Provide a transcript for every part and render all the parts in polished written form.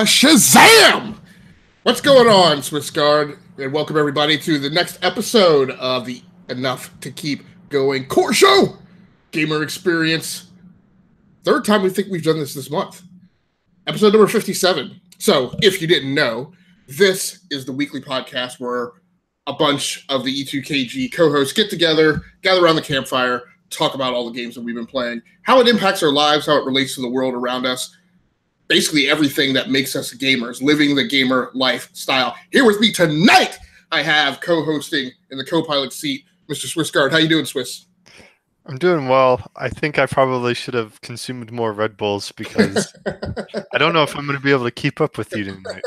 Shazam! What's going on, SwissGuard? And welcome everybody to the next episode of the Enough to Keep Going core show, Gamer Xperiernce. Third time we think we've done this month. Episode number 57. So, if you didn't know, this is the weekly podcast where a bunch of the E2KG co-hosts get together, gather around the campfire, talk about all the games that we've been playing, how it impacts our lives, how it relates to the world around us, basically everything that makes us gamers, living the gamer lifestyle. Here with me tonight, I have co-hosting in the co-pilot seat, Mr. SwissGuard. How you doing, Swiss? I'm doing well. I think I probably should have consumed more Red Bulls because I don't know if I'm going to be able to keep up with you tonight.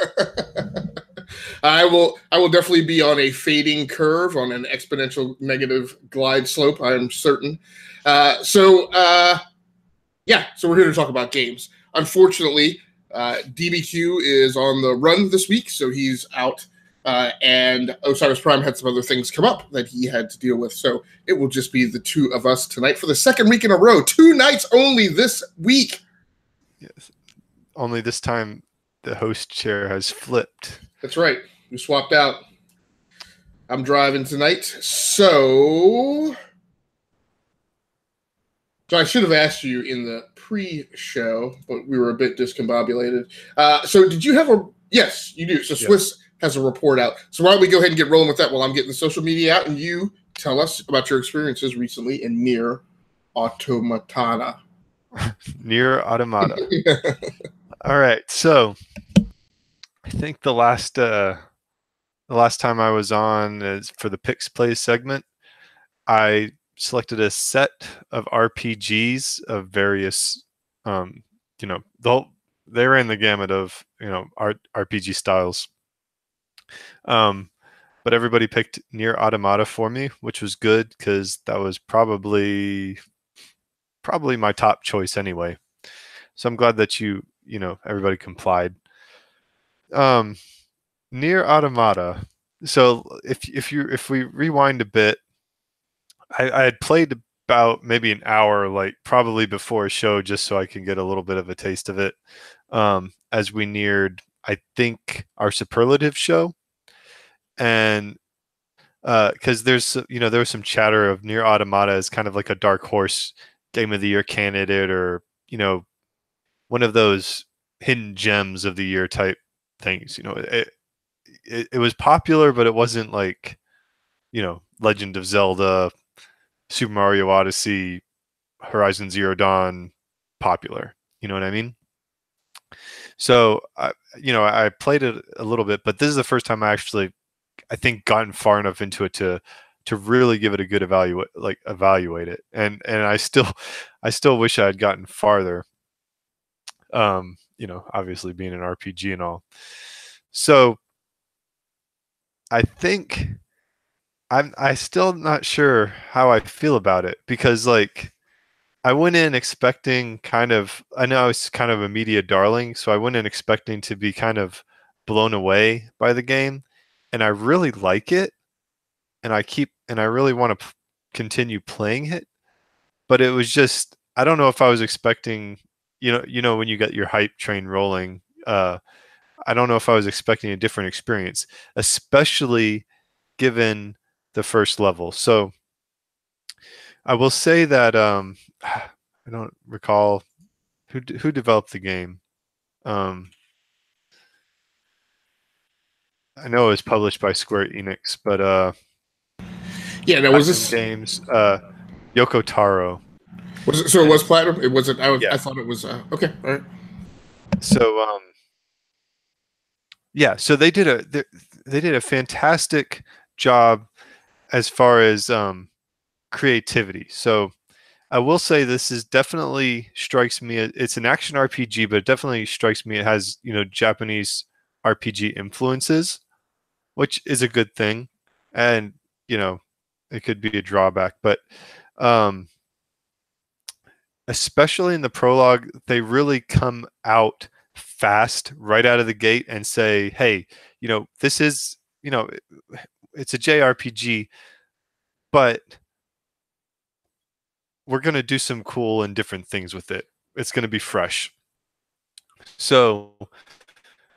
I will definitely be on a fading curve, on an exponential negative glide slope, I am certain. So we're here to talk about games. Unfortunately, DBQ is on the run this week, so he's out, and Osiris Prime had some other things come up that he had to deal with, so it will just be the two of us tonight for the second week in a row. 2 nights only this week. Yes. Only this time the host chair has flipped. That's right. We swapped out. I'm driving tonight, so I should have asked you in the pre-show, but we were a bit discombobulated. So did you have a... Yes, you do. So Swiss has a report out. So why don't we go ahead and get rolling with that while I'm getting the social media out, and you tell us about your experiences recently in Nier Automata. Nier Automata. All right. So I think the last time I was on is for the Pix Plays segment. I selected a set of RPGs of various, they ran the gamut of, RPG styles. But everybody picked Nier Automata for me, which was good because that was probably my top choice anyway. So I'm glad that everybody complied. Nier Automata. So if we rewind a bit, I had played about maybe an hour, like probably before a show, just so I can get a little bit of a taste of it. As we neared, I think, our superlative show, and because there was some chatter of Nier Automata as kind of like a dark horse game of the year candidate, or one of those hidden gems of the year type things. It was popular, but it wasn't like Legend of Zelda, Super Mario Odyssey, Horizon Zero Dawn popular. You know what I mean? So, I played it a little bit, but this is the first time I think, gotten far enough into it to really give it a good evaluate it. And I still wish I had gotten farther. Obviously being an RPG and all. So I think I still not sure how I feel about it, because I went in expecting I know it's kind of a media darling, so I went in expecting to be kind of blown away by the game, and I really like it, and I really want to continue playing it, but it was just, I don't know if I was expecting, when you get your hype train rolling, I don't know if I was expecting a different experience, especially given the first level. So I will say that I don't recall who developed the game. I know it was published by Square Enix, but that was this games. Yoko Taro. Was it, so it was Platinum? It wasn't. I thought it was. Okay, all right. So so they did a fantastic job as far as creativity. So I will say this is definitely strikes me. It's an action RPG, but it definitely strikes me it has Japanese RPG influences, which is a good thing, and it could be a drawback, but especially in the prologue, they really come out fast right out of the gate and say, hey, this is, it's a JRPG, but we're going to do some cool and different things with it. It's going to be fresh. So,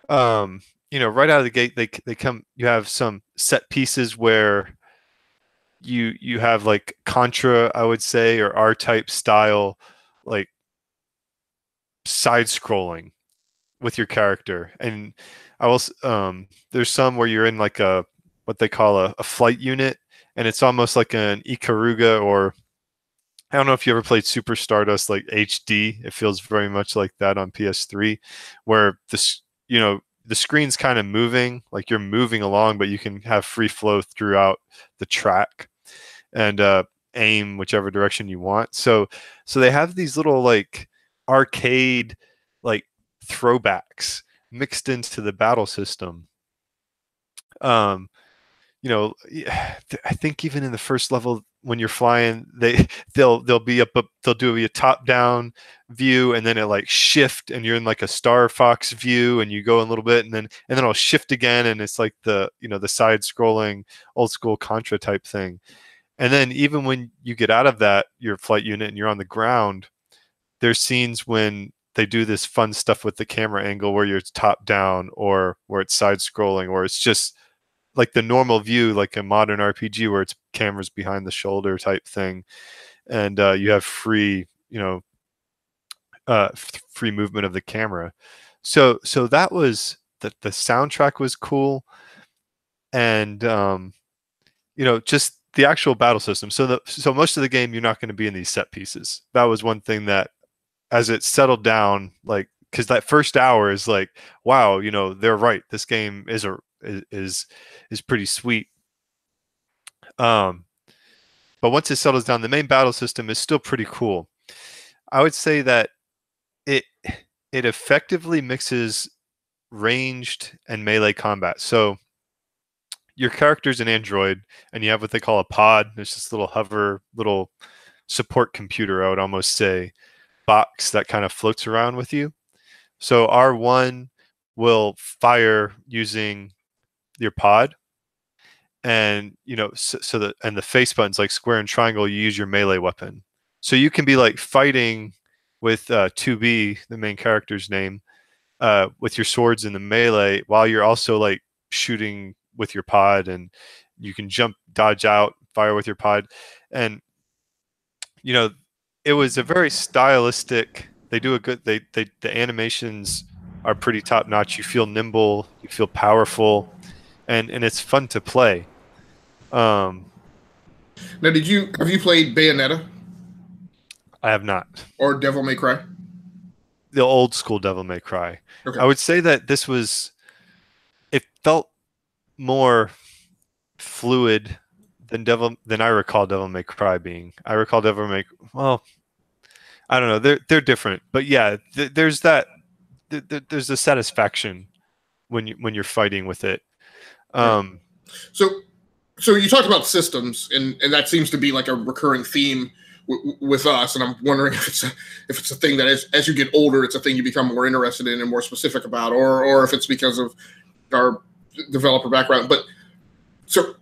right out of the gate, they come. You have some set pieces where you have like Contra, I would say, or R-type style, like side scrolling with your character. And I will there's some where you're in like a what they call a flight unit, and it's almost like an Ikaruga, or I don't know if you ever played Super Stardust like HD. It feels very much like that on PS3, where the screen's kind of moving, like you're moving along, but you can have free flow throughout the track and aim whichever direction you want. So they have these little like arcade like throwbacks mixed into the battle system. Um, I think even in the first level when you're flying, they'll be they'll do a top down view, and then it like shift, and you're in like a Star Fox view, and you go a little bit, and then it'll shift again, and it's like the side scrolling old school Contra type thing. And then even when you get out of that, your flight unit, and you're on the ground, there's scenes when they do this fun stuff with the camera angle where you're top down, or where it's side scrolling, or it's just like the normal view, like a modern RPG where it's cameras behind the shoulder type thing, and you have free movement of the camera. So that was the soundtrack was cool, and just the actual battle system. So most of the game you're not going to be in these set pieces. That was one thing that, as it settled down, like, because that first hour is like, wow, they're right. This game is pretty sweet. But once it settles down, the main battle system is still pretty cool. I would say that it effectively mixes ranged and melee combat. So your character's an android, and you have what they call a pod. There's this little support computer, I would almost say, box that kind of floats around with you. So R1 will fire using your pod, and the face buttons like square and triangle, you use your melee weapon. So you can be like fighting with 2B, the main character's name, with your swords in the melee, while you're also like shooting with your pod, and you can jump, dodge out, fire with your pod. And it was a very stylistic. They do a good. The animations are pretty top notch. You feel nimble, you feel powerful, and it's fun to play. Now, have you played Bayonetta? I have not. Or Devil May Cry? The old school Devil May Cry. Okay. I would say that it felt more fluid than I recall Devil May Cry being. I recall Devil May, well, I don't know. They're different, but yeah, there's that. There's a satisfaction when you're fighting with it. So you talked about systems, and that seems to be like a recurring theme with us. And I'm wondering if it's a thing that as you get older, it's a thing you become more interested in and more specific about, or if it's because of our developer background. But so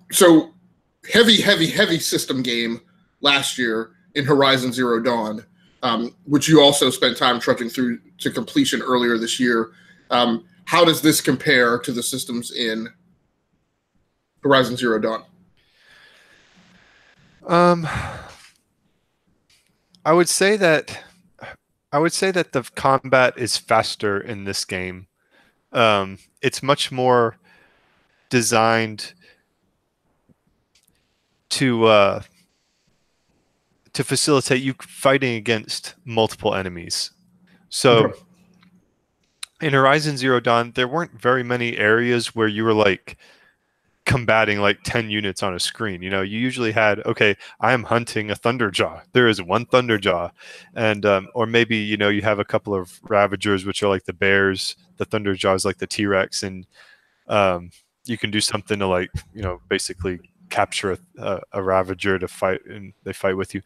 heavy system game last year in Horizon Zero Dawn, which you also spent time trudging through to completion earlier this year. How does this compare to the systems in Horizon Zero Dawn? I would say that the combat is faster in this game. It's much more designed to facilitate you fighting against multiple enemies. So in Horizon Zero Dawn, there weren't very many areas where you were like combating like 10 units on a screen. You usually had, okay, I am hunting a Thunderjaw. There is one Thunderjaw. And or maybe you have a couple of Ravagers, which are like the bears. The Thunderjaw is like the T-Rex, and you can do something to like basically capture a Ravager to fight, and they fight with you.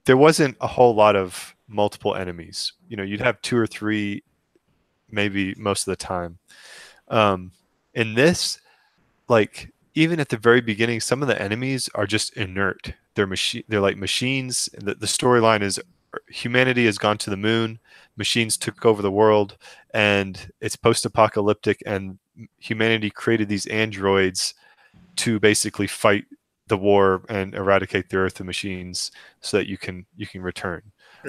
There wasn't a whole lot of multiple enemies. You'd have 2 or 3 maybe most of the time. In this, like, even at the very beginning, some of the enemies are just inert. They're like machines. The storyline is humanity has gone to the moon, machines took over the world, and it's post-apocalyptic, and humanity created these androids to basically fight the war and eradicate the earth of machines so that you can return.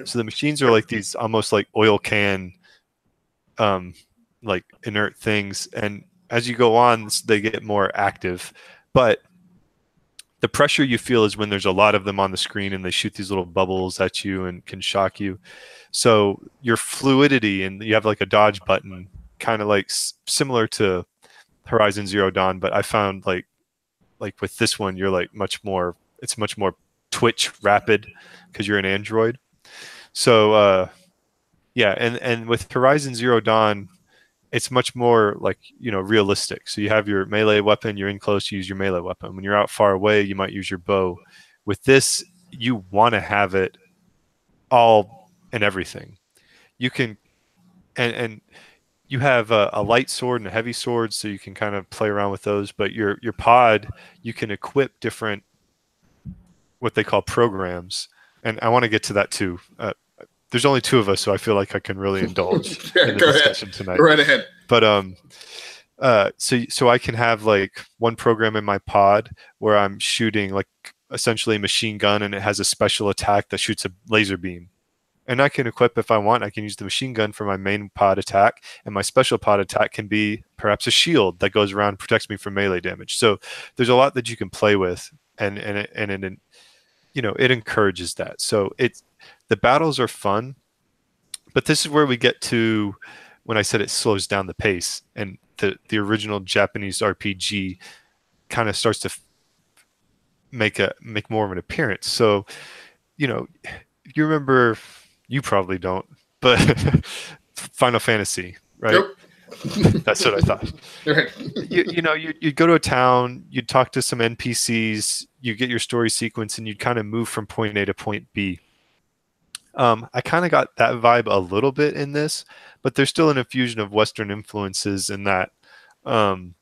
So the machines are like these almost like oil can like inert things, and as you go on they get more active, but the pressure you feel is when there's a lot of them on the screen and they shoot these little bubbles at you and can shock you. So your fluidity, and you have like a dodge button, kind of like similar to Horizon Zero Dawn, but I found like with this one, you're like it's much more twitch rapid because you're an android. So yeah, and with Horizon Zero Dawn, it's much more like, realistic. So you have your melee weapon, you're in close, you use your melee weapon. When you're out far away, you might use your bow. With this, you want to have it all and everything. You can, and you have a light sword and a heavy sword, so you can kind of play around with those. But your pod, you can equip different, what they call programs. And I want to get to that too. There's only two of us, so I feel like I can really indulge in the discussion tonight. Go right ahead. But so I can have like one program in my pod where I'm shooting like essentially a machine gun, and it has a special attack that shoots a laser beam. And I can equip, if I want, I can use the machine gun for my main pod attack, and my special pod attack can be perhaps a shield that goes around and protects me from melee damage. So there's a lot that you can play with, and it encourages that. So the battles are fun, but this is where we get to when I said it slows down the pace, and the original Japanese RPG kind of starts to make more of an appearance. So, you remember, you probably don't, but Final Fantasy, right? Nope. That's what I thought. You'd go to a town, you'd talk to some NPCs, you get your story sequence, and you'd kind of move from point A to point B. I kind of got that vibe a little bit in this, but there's still an infusion of Western influences in that you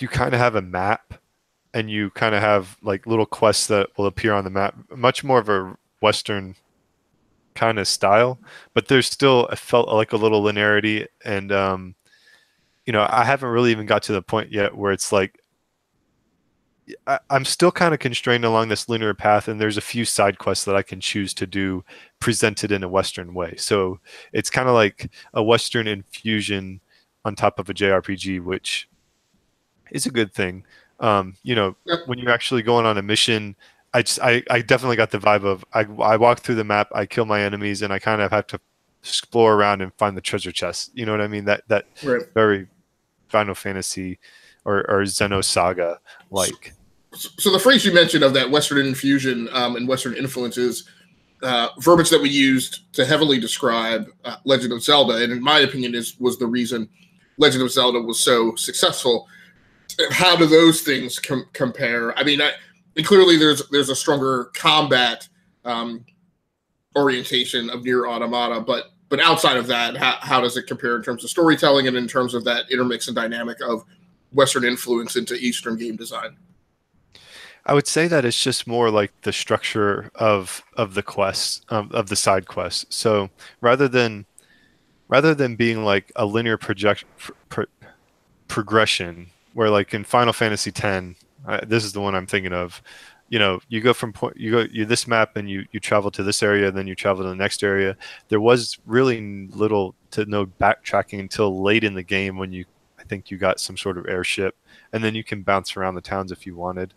kind of have a map, and you kind of have like little quests that will appear on the map, much more of a Western kind of style, but there's still, it felt like a little linearity. And I haven't really even got to the point yet where it's like I'm still kind of constrained along this linear path, and there's a few side quests that I can choose to do presented in a Western way. So it's kind of like a Western infusion on top of a JRPG, which is a good thing. When you're actually going on a mission, I definitely got the vibe of I walk through the map, I kill my enemies, and I kind of have to explore around and find the treasure chest. You know what I mean? That right. Very Final Fantasy or Xenosaga like. So the phrase you mentioned of that Western infusion and Western influences, verbiage that we used to heavily describe Legend of Zelda, and in my opinion was the reason Legend of Zelda was so successful. How do those things compare? I mean, clearly there's a stronger combat orientation of Nier Automata, but outside of that, how does it compare in terms of storytelling and in terms of that intermix and dynamic of Western influence into Eastern game design? I would say that it's just more like the structure of the quests, of the side quests. So rather than being like a linear progression, where like in Final Fantasy X, this is the one I'm thinking of. You go from this map, and you travel to this area, then you travel to the next area. There was really little to no backtracking until late in the game when I think you got some sort of airship, and then you can bounce around the towns if you wanted.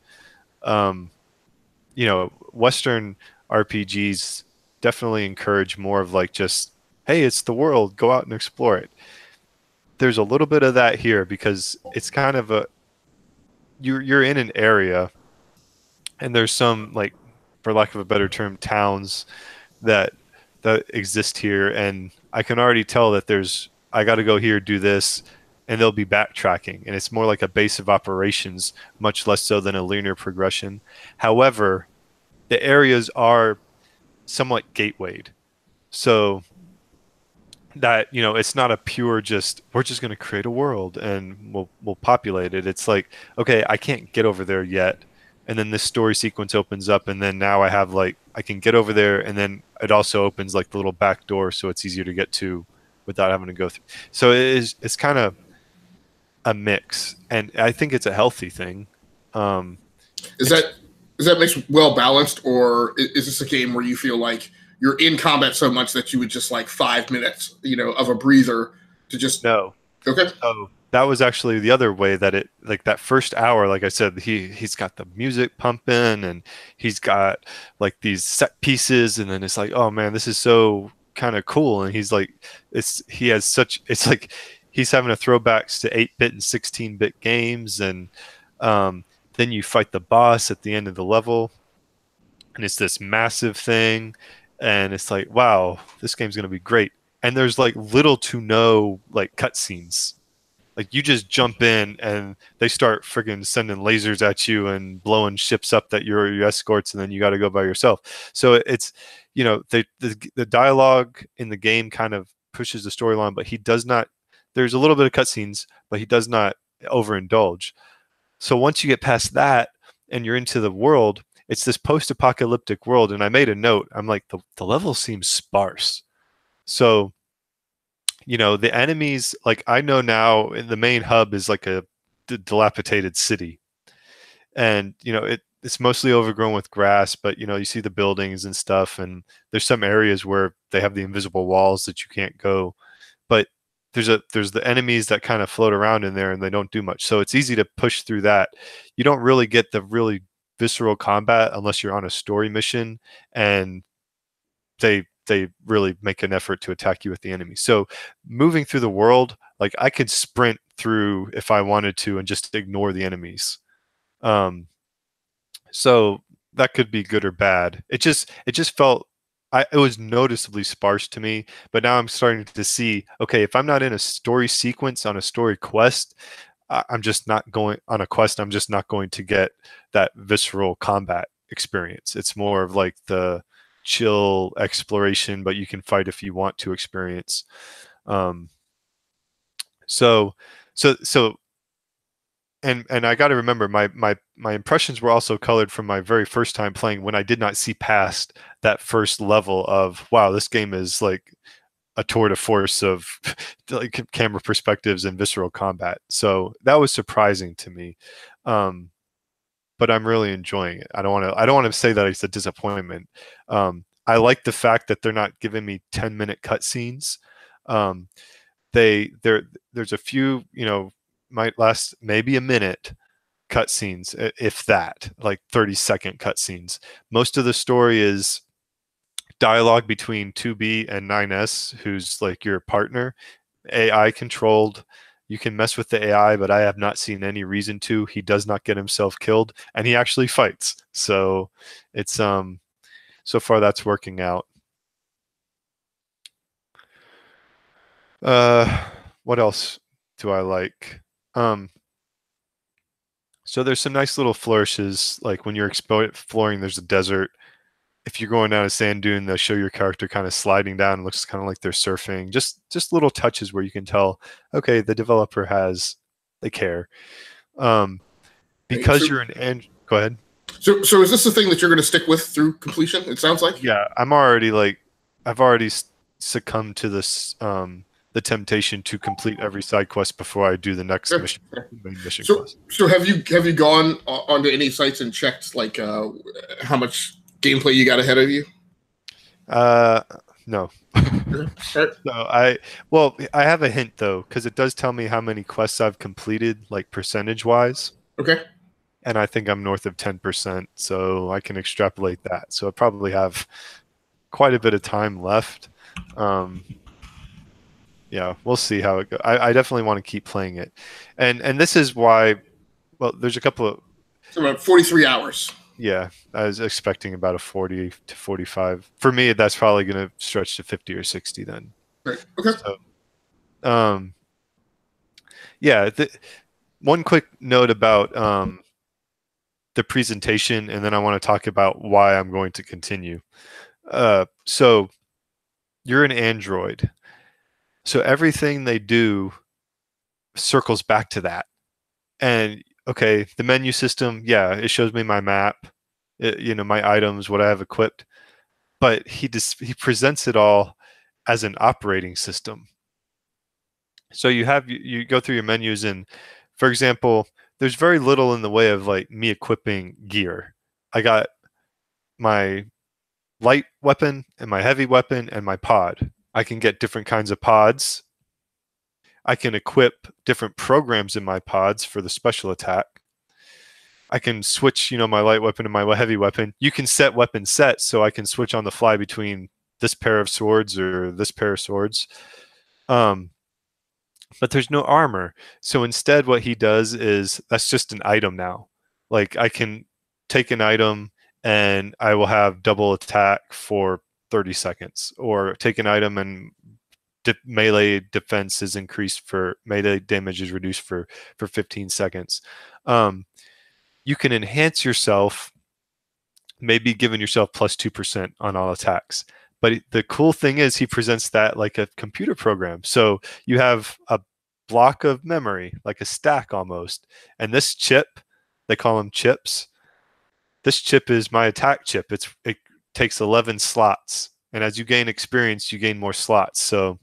Western RPGs definitely encourage more of like just, hey, it's the world, go out and explore it. There's a little bit of that here because it's kind of you're in an area, and there's some, like, for lack of a better term, towns that exist here, and I can already tell that I got to go here, do this, and they'll be backtracking, and it's more like a base of operations, much less so than a linear progression. However, the areas are somewhat gatewayed, so that it's not a pure we're just going to create a world and we'll populate it. It's like, okay, I can't get over there yet, and then this story sequence opens up, and then now I have like I can get over there, and then it also opens like the little back door, so it's easier to get to without having to go through. So it's kind of a mix, and I think it's a healthy thing. Um, Is that mix well balanced, or is this a game where you feel like you're in combat so much that you would just like 5 minutes, of a breather to just no, okay? so that was actually the other way that it like that first hour, like I said, he's got the music pumping and he's got like these set pieces, and then it's like, oh man, this is so kind of cool. And he's like it's like he's having a throwbacks to 8-bit and 16-bit games, and um, then you fight the boss at the end of the level, and it's this massive thing, and it's like, wow, this game's gonna be great. And there's like little to no like cutscenes. Like you just jump in and they start friggin' sending lasers at you and blowing ships up that you're your escorts, and then you got to go by yourself. So it's, the dialogue in the game kind of pushes the storyline, but he does not. There's a little bit of cutscenes, but he does not overindulge. So once you get past that and you're into the world, it's this post-apocalyptic world. And I made a note. I'm like, the level seems sparse. So the enemies, like I know now the main hub is like a dilapidated city, and it's mostly overgrown with grass, but you see the buildings and stuff, and there's some areas where they have the invisible walls that you can't go, but there's the enemies that kind of float around in there and they don't do much, so it's easy to push through that. You don't really get the really visceral combat unless you're on a story mission, and they really make an effort to attack you with the enemy. So moving through the world, like I could sprint through if I wanted to and just ignore the enemies. So that could be good or bad. It just felt it was noticeably sparse to me, but now I'm starting to see, okay, if I'm not in a story sequence on a story quest, I'm just not going on a quest. I'm just not going to get that visceral combat experience. It's more of like the chill exploration, but you can fight if you want to experience. Um, so, so, and I got to remember my impressions were also colored from my very first time playing, when I did not see past that first level of, wow, this game is like a tour de force of like camera perspectives and visceral combat. So that was surprising to me. But I'm really enjoying it. I don't want to say that it's a disappointment. I like the fact that they're not giving me 10-minute cutscenes. There's a few, might last maybe a minute cutscenes, if that, like 30-second cutscenes. Most of the story is dialogue between 2B and 9S, who's like your partner, AI controlled. You can mess with the AI, but I have not seen any reason to. He does not get himself killed, and he actually fights. So it's so far that's working out. What else do I like? So there's some nice little flourishes, like when you're exploring, there's a desert. If you're going down a sand dune, they'll show your character kind of sliding down. It looks kind of like they're surfing. Just little touches where you can tell, okay, the developer they care. Because you're go ahead. So is this the thing that you're going to stick with through completion? It sounds like. Yeah, I've already succumbed to this the temptation to complete every side quest before I do the next main mission quest. So have you gone onto any sites and checked like how much gameplay you got ahead of you? No. Right. So I have a hint though, because it does tell me how many quests I've completed, like percentage wise. Okay. And I think I'm north of 10%, so I can extrapolate that. So I probably have quite a bit of time left. Yeah, we'll see how it goes. I definitely want to keep playing it, and this is why. Well, there's a couple of. So about 43 hours. Yeah, I was expecting about a 40 to 45. For me, that's probably going to stretch to 50 or 60 then. Right. Okay. So, yeah. One quick note about the presentation, and then I want to talk about why I'm going to continue. So, you're an android. So everything they do circles back to that. And okay, the menu system, yeah, it shows me my map, my items, what I have equipped, but he presents it all as an operating system. So you go through your menus, and for example, there's very little in the way of like me equipping gear. I got my light weapon and my heavy weapon and my pod. I can get different kinds of pods. I can equip different programs in my pods for the special attack. I can switch, my light weapon and my heavy weapon. You can set weapon sets, so I can switch on the fly between this pair of swords or this pair of swords. But there's no armor. So instead, what he does is that's just an item now. Like I can take an item and I will have double attack for 30 seconds, or take an item and melee defense is increased for melee damage is reduced for 15 seconds. You can enhance yourself, maybe giving yourself plus 2% on all attacks. But the cool thing is he presents that like a computer program. So you have a block of memory, like a stack almost. And this chip, they call them chips. This chip is my attack chip. It takes 11 slots. And as you gain experience, you gain more slots. So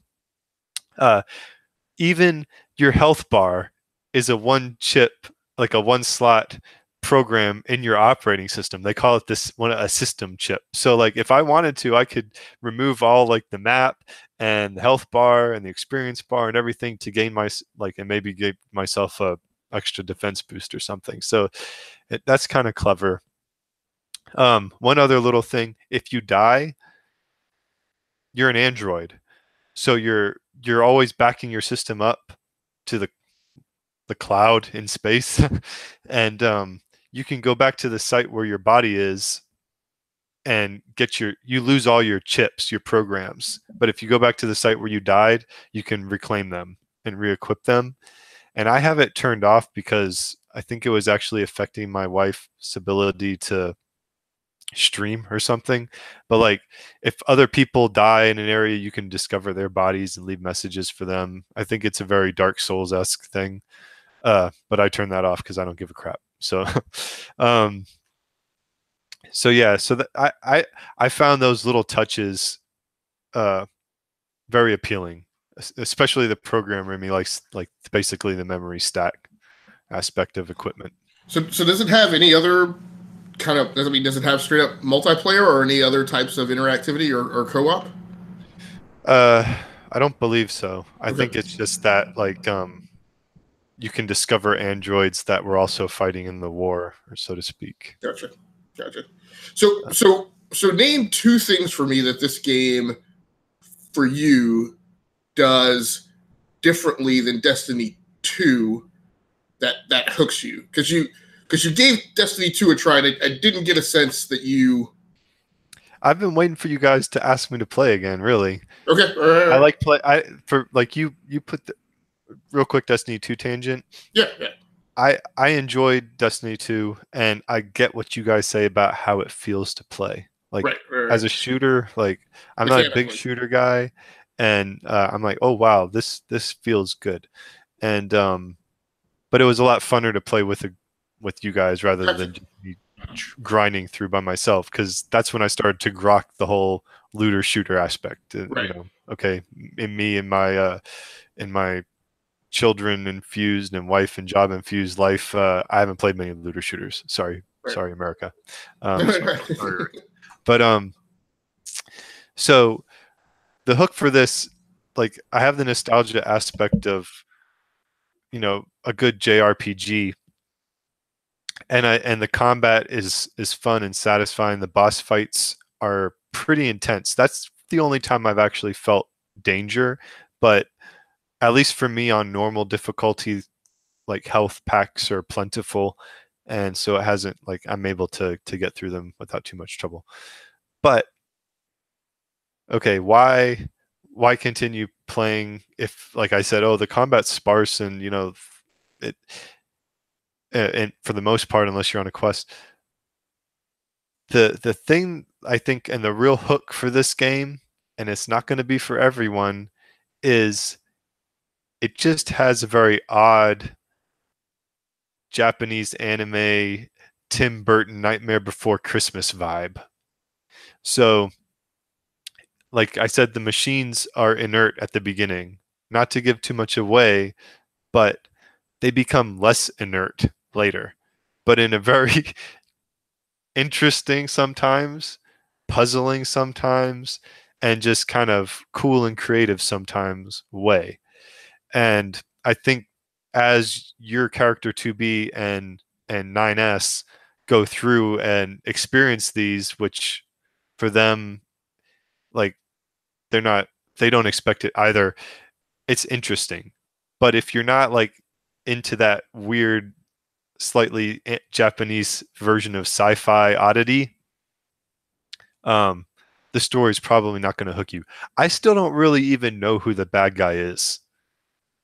even your health bar is a one chip, like a one slot program in your operating system. They call it a system chip. So like if I wanted to, I could remove all like the map and the health bar and the experience bar and everything to gain and maybe give myself a extra defense boost or something. So that's kind of clever. One other little thing, if you die, you're an android. So you're always backing your system up to the cloud in space. And you can go back to the site where your body is and you lose all your chips, your programs. But if you go back to the site where you died, you can reclaim them and re-equip them. And I have it turned off because I think it was actually affecting my wife's ability to stream or something. But like if other people die in an area, you can discover their bodies and leave messages for them. I think it's a very Dark Souls-esque thing. But I turned that off because I don't give a crap. So I found those little touches very appealing, especially the programmer me likes like basically the memory stack aspect of equipment. So does it have any other kind of, does it have straight up multiplayer or any other types of interactivity or co-op? I don't believe so. I think it's just that like you can discover androids that were also fighting in the war, or so to speak. Gotcha. So name two things for me that this game for you does differently than Destiny 2 that hooks you, because you gave Destiny 2 a try, and I didn't get a sense that you. I've been waiting for you guys to ask me to play again. Really. Okay. I like play. You put the real quick Destiny 2 tangent. Yeah. I enjoyed Destiny 2, and I get what you guys say about how it feels to play. Like right. As a shooter, like I'm not a big shooter guy, and I'm like, oh wow, this feels good, and but it was a lot funner to play with you guys rather than just me grinding through by myself, because that's when I started to grok the whole looter shooter aspect. Right. Okay, in my children infused and wife and job infused life, I haven't played many looter shooters. Sorry, America. But so the hook for this, like I have the nostalgia aspect of a good JRPG, and the combat is fun and satisfying. The boss fights are pretty intense. That's the only time I've actually felt danger, but at least for me on normal difficulty, like health packs are plentiful, and so it hasn't, like I'm able to get through them without too much trouble. But okay, why continue playing if, like I said, the combat's sparse and it, and for the most part, unless you're on a quest. The thing I think, and the real hook for this game, and it's not going to be for everyone, is it just has a very odd Japanese anime Tim Burton Nightmare Before Christmas vibe. So, like I said, the machines are inert at the beginning. Not to give too much away, but they become less inert later, but in a very interesting sometimes, puzzling sometimes, and just kind of cool and creative sometimes way. And I think as your character 2B and 9S go through and experience these, which for them, like they don't expect it either. It's interesting. But if you're not like into that weird, slightly Japanese version of sci-fi oddity, the story's probably not going to hook you. I still don't really even know who the bad guy is.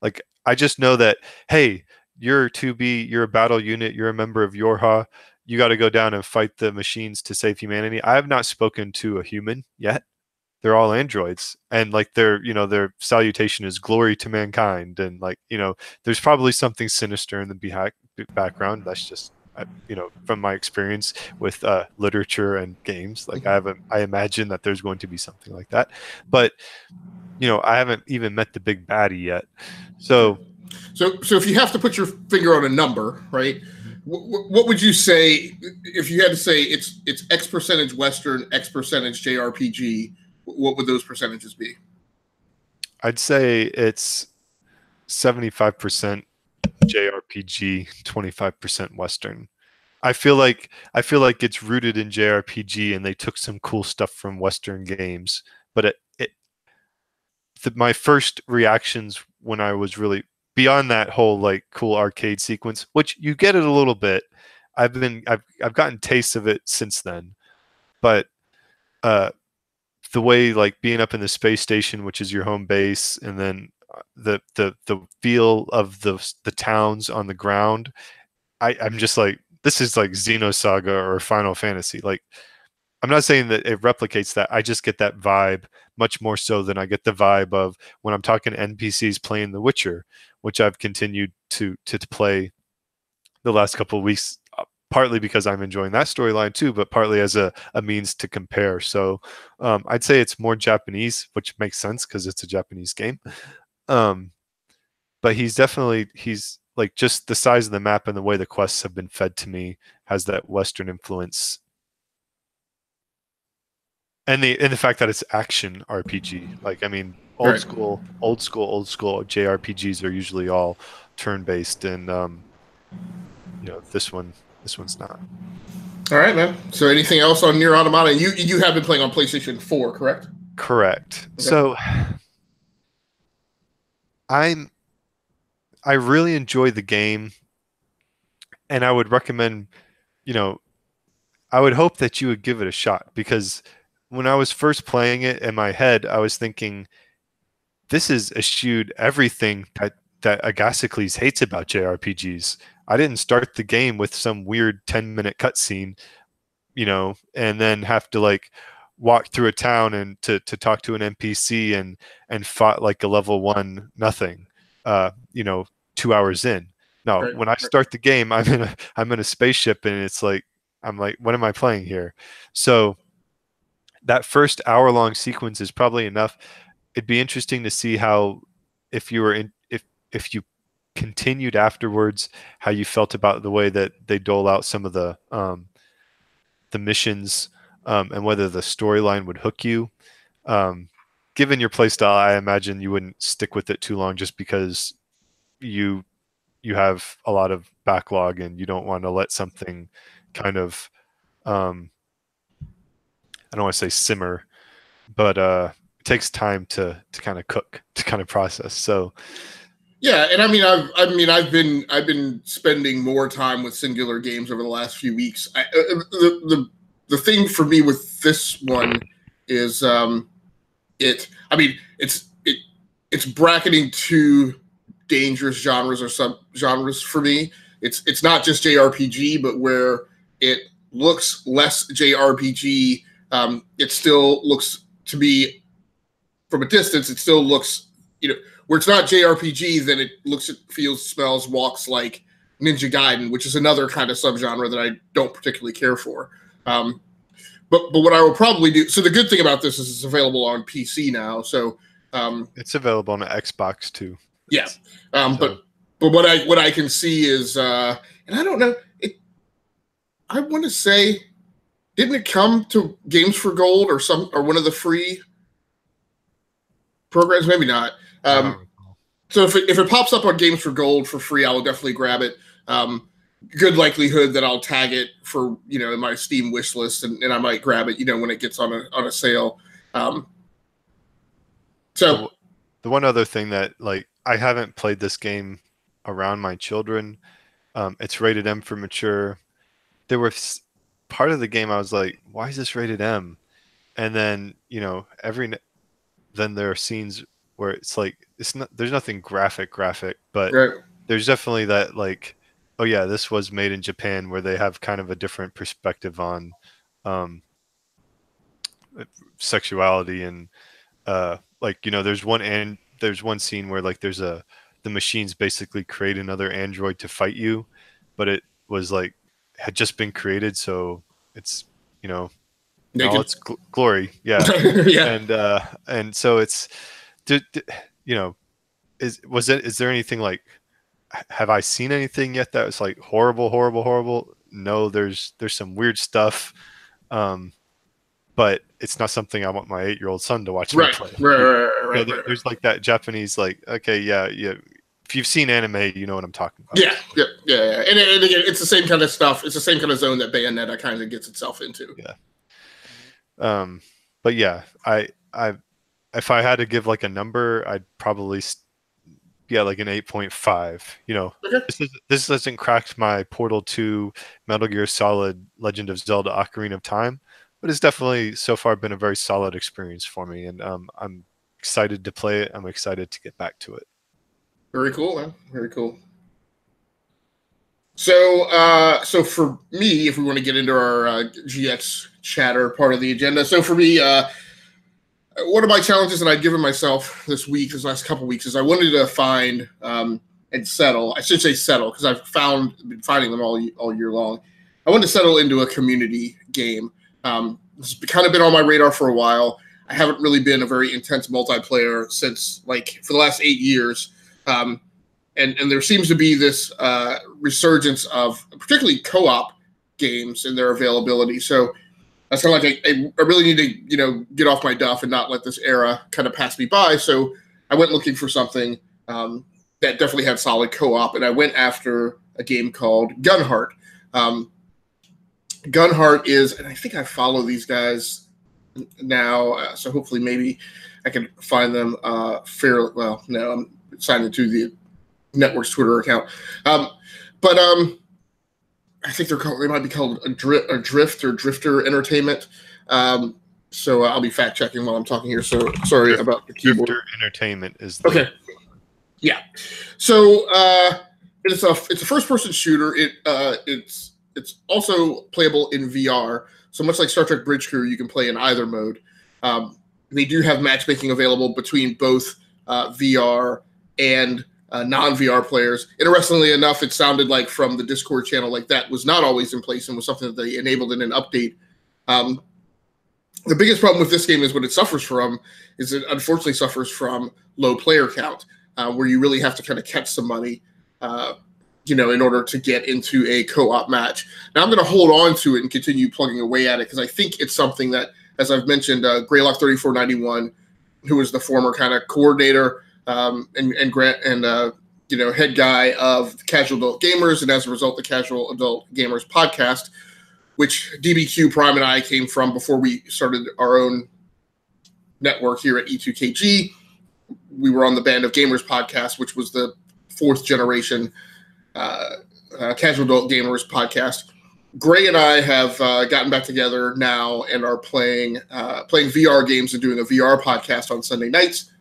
Like, I just know that, hey, you're 2B, you're a battle unit, you're a member of Yorha, you got to go down and fight the machines to save humanity. I have not spoken to a human yet. They're all androids, and like their salutation is glory to mankind, and like there's probably something sinister in the background. That's just from my experience with literature and games. Like I imagine that there's going to be something like that, but I haven't even met the big baddie yet. So if you have to put your finger on a number, right? What would you say if you had to say it's X percentage Western, X percentage JRPG? What would those percentages be? I'd say it's 75% JRPG, 25% Western. I feel like it's rooted in JRPG, and they took some cool stuff from Western games. But my first reactions when I was really beyond that whole like cool arcade sequence, which you get it a little bit. I've gotten tastes of it since then, but the way like being up in the space station, which is your home base, and then the feel of the towns on the ground, I'm just like, this is like Xenosaga or Final Fantasy. Like, I'm not saying that it replicates that. I just get that vibe much more so than I get the vibe of when I'm talking to NPCs playing The Witcher, which I've continued to play the last couple of weeks, partly because I'm enjoying that storyline too, but partly as a means to compare. So I'd say it's more Japanese, which makes sense because it's a Japanese game. But he's like, just the size of the map and the way the quests have been fed to me has that Western influence. And the fact that it's action RPG. Like, I mean, old school JRPGs are usually all turn-based, and this one's not. All right, man. So anything else on Nier Automata? You have been playing on PlayStation 4, correct? Correct. Okay. So I really enjoy the game, and I would recommend, I would hope that you would give it a shot, because when I was first playing it in my head, I was thinking, this is eschewed everything that Agasicles hates about JRPGs. I didn't start the game with some weird 10-minute cutscene, and then have to like walk through a town and to talk to an NPC and fought like a level 1 nothing, 2 hours in. No, when I start the game, I'm in a spaceship, and it's like, I'm like, what am I playing here? So that first hour-long sequence is probably enough. It'd be interesting to see how, if you continued afterwards, how you felt about the way that they dole out some of the missions, and whether the storyline would hook you. Given your playstyle, I imagine you wouldn't stick with it too long, just because you have a lot of backlog and you don't want to let something kind of I don't want to say simmer, but it takes time to kind of cook, to kind of process. So yeah, and I've been spending more time with singular games over the last few weeks. The thing for me with this one is it's bracketing two dangerous genres or subgenres for me. It's not just JRPG, but where it looks less JRPG, it still looks, to me, from a distance, it still looks, where it's not JRPG, then it looks, it feels, smells, walks like Ninja Gaiden, which is another kind of subgenre that I don't particularly care for. But what I will probably do. So the good thing about this is it's available on PC now. So it's available on Xbox too. Yeah, but what I can see is, and I don't know. I want to say, didn't it come to Games for Gold or one of the free programs? Maybe not. So if it pops up on Games for Gold for free, I will definitely grab it. Good likelihood that I'll tag it for in my Steam wish list, and I might grab it when it gets on a sale. So the one other thing that I haven't played this game around my children. It's rated M for mature. There were part of the game I was like, why is this rated M? And then then there are scenes where it's like there's nothing graphic, but right. There's definitely that oh yeah, this was made in Japan, where they have kind of a different perspective on sexuality and there's one scene where the machines basically create another android to fight you, but it was had just been created, so it's all its glory, yeah. Yeah. And so it's is there anything have I seen anything yet that was horrible? No, there's some weird stuff, but it's not something I want my 8-year-old son to watch me play. Right. There's that Japanese okay, yeah. If you've seen anime, you know what I'm talking about. Yeah. And again, it's the same kind of stuff. It's the same kind of zone that Bayonetta kind of gets itself into. Yeah. But yeah, I if I had to give a number, I'd probably an 8.5. Okay. This hasn't cracked my Portal 2, Metal Gear Solid, Legend of Zelda: Ocarina of Time, but it's definitely so far been a very solid experience for me, and I'm excited to play it. I'm excited to get back to it. Very cool, man. Very cool. So for me, if we want to get into our GX chatter part of the agenda, so for me, one of my challenges that I'd given myself this last couple weeks, is I wanted to find and settle. I should say settle, because I've been finding them all year long. I wanted to settle into a community game. It's kind of been on my radar for a while. I haven't really been a very intense multiplayer since for the last 8 years. And there seems to be this resurgence of particularly co-op games and their availability. So that's kind of I really need to get off my duff and not let this era kind of pass me by. So I went looking for something that definitely had solid co-op, and I went after a game called Gunheart. Gunheart is, and I think I follow these guys now, so hopefully maybe I can find them fairly well. No, I'm signed into the network's Twitter account, but I think they might be called a Drift or Drifter Entertainment. So I'll be fact checking while I'm talking here. So sorry about the keyboard. Drifter Entertainment is okay. Yeah. So it's a first person shooter. It's also playable in VR. So much like Star Trek Bridge Crew, you can play in either mode. They do have matchmaking available between both VR and non-VR players. Interestingly enough, it sounded like from the Discord channel that was not always in place and was something that they enabled in an update. The biggest problem with this game is what it suffers from is it unfortunately suffers from low player count, where you really have to kind of catch somebody, in order to get into a co-op match. Now I'm going to hold on to it and continue plugging away at it, because I think it's something that, as I've mentioned, Greylock3491, who was the former kind of coordinator and head guy of Casual Adult Gamers, and as a result, the Casual Adult Gamers podcast, which DBQ Prime and I came from before we started our own network here at E2KG. We were on the Band of Gamers podcast, which was the 4th generation Casual Adult Gamers podcast. Gray and I have gotten back together now and are playing VR games and doing a VR podcast on Sunday nights.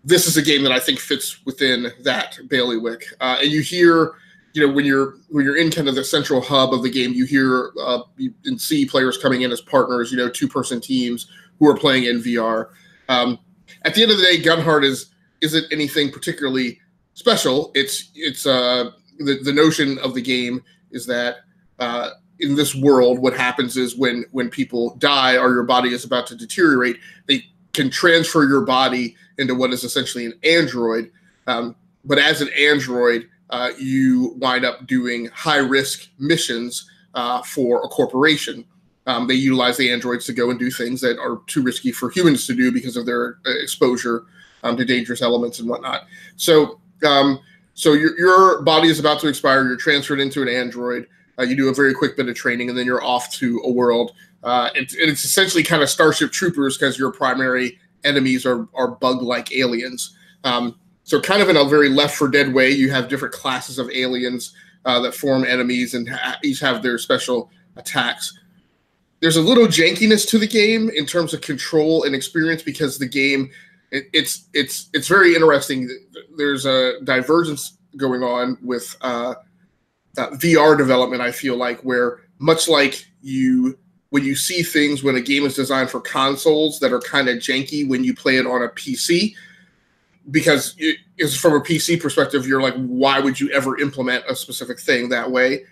This is a game that I think fits within that bailiwick. And you hear, when you're in kind of the central hub of the game, you hear and see players coming in as partners, 2-person teams who are playing in VR. At the end of the day, Gunheart isn't anything particularly special. It's the notion of the game is that in this world, what happens is when people die or your body is about to deteriorate, they can transfer your body into what is essentially an android. But as an android, you wind up doing high-risk missions for a corporation. They utilize the androids to go and do things that are too risky for humans to do because of their exposure to dangerous elements and whatnot. So your body is about to expire. You're transferred into an android. You do a very quick bit of training, and then you're off to a world. It's essentially kind of Starship Troopers because your primary enemies are bug-like aliens. So kind of in a very Left 4 Dead way, you have different classes of aliens that form enemies and each have their special attacks. There's a little jankiness to the game in terms of control and experience because the game, it's very interesting. There's a divergence going on with VR development, I feel like, where much like when you see things when a game is designed for consoles that are kind of janky when you play it on a PC, because it's from a PC perspective, you're like, why would you ever implement a specific thing that way?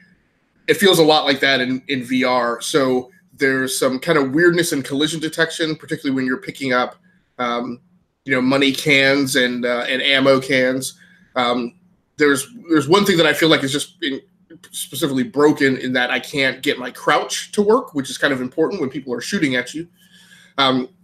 It feels a lot like that in VR. So there's some kind of weirdness in collision detection, particularly when you're picking up, money cans and ammo cans. There's one thing that I feel like is just specifically broken in that I can't get my crouch to work, which is kind of important when people are shooting at you.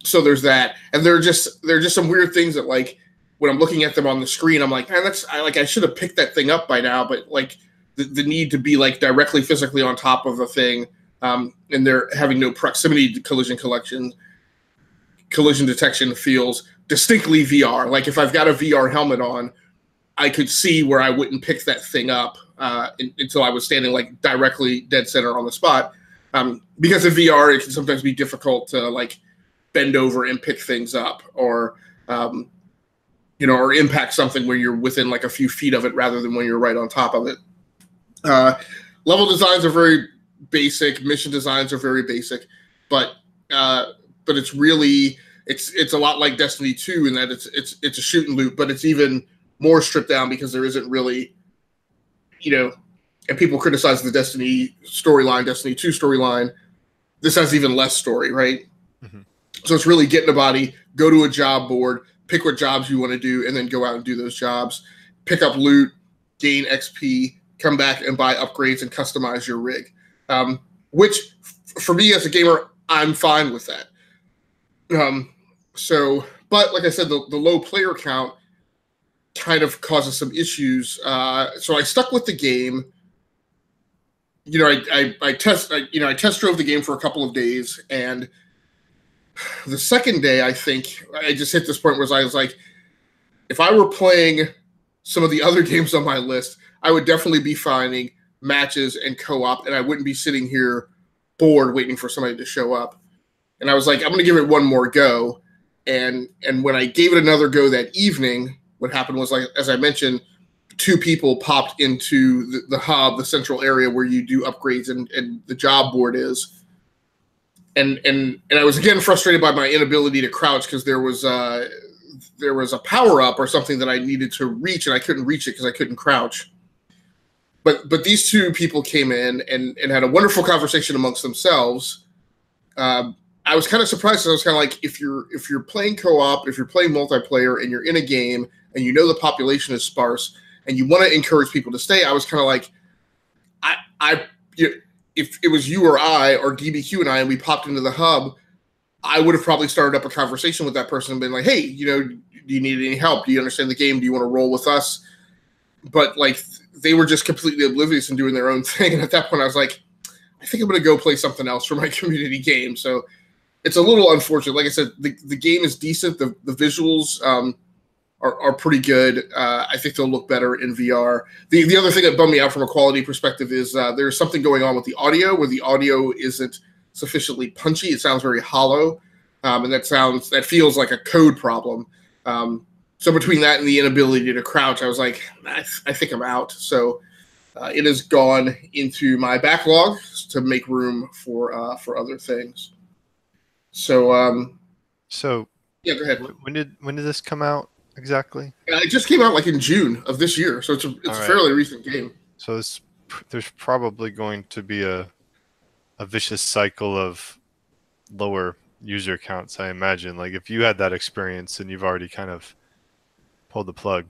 So there's that, and there are just some weird things that, like, when I'm looking at them on the screen, I'm like, man, I should have picked that thing up by now. But like the need to be like directly physically on top of a thing, and they're having no proximity to collision detection feels distinctly VR. Like if I've got a VR helmet on, I could see where I wouldn't pick that thing up until I was standing like directly dead center on the spot. Because in VR, it can sometimes be difficult to like bend over and pick things up, or or impact something where you're within like a few feet of it rather than when you're right on top of it. Level designs are very basic. Mission designs are very basic, but it's really it's a lot like Destiny 2 in that it's a shoot and loot, but it's even more stripped down because there isn't really, and people criticize the Destiny storyline, Destiny 2 storyline. This has even less story, right? Mm-hmm. So it's really get in a body, go to a job board, pick what jobs you want to do, and then go out and do those jobs. Pick up loot, gain XP, come back and buy upgrades and customize your rig. Which, for me as a gamer, I'm fine with that. But like I said, the low player count kind of causes some issues. So I stuck with the game. I test drove the game for a couple of days, and the second day, I think I just hit this point where I was like, if I were playing some of the other games on my list, I would definitely be finding matches and co-op, and I wouldn't be sitting here bored waiting for somebody to show up. And I was like, I'm going to give it one more go. And when I gave it another go that evening, what happened was, like, as I mentioned, 2 people popped into the hub, the central area where you do upgrades and the job board is. And I was again frustrated by my inability to crouch because there was a power up or something that I needed to reach, and I couldn't reach it because I couldn't crouch. But these 2 people came in and had a wonderful conversation amongst themselves. I was kind of surprised. I was kind of like, if you're playing co-op, if you're playing multiplayer, and you're in a game and you know the population is sparse and you want to encourage people to stay, I was kind of like, if it was you or I or DBQ and I, and we popped into the hub, I would have probably started up a conversation with that person and been like, hey, do you need any help? Do you understand the game? Do you want to roll with us? But like, they were just completely oblivious and doing their own thing. And at that point I was like, I think I'm going to go play something else for my community game. So it's a little unfortunate. Like I said, the game is decent. The visuals are pretty good. I think they'll look better in VR. The other thing that bummed me out from a quality perspective is there's something going on with the audio where the audio isn't sufficiently punchy. It sounds very hollow, and that feels like a code problem. So between that and the inability to crouch, I was like, I think I'm out. So it has gone into my backlog to make room for other things. So yeah, go ahead. When did this come out exactly? It just came out like in June of this year, so it's a fairly recent game. So there's probably going to be a vicious cycle of lower user counts, I imagine. Like if you had that experience and you've already kind of pulled the plug.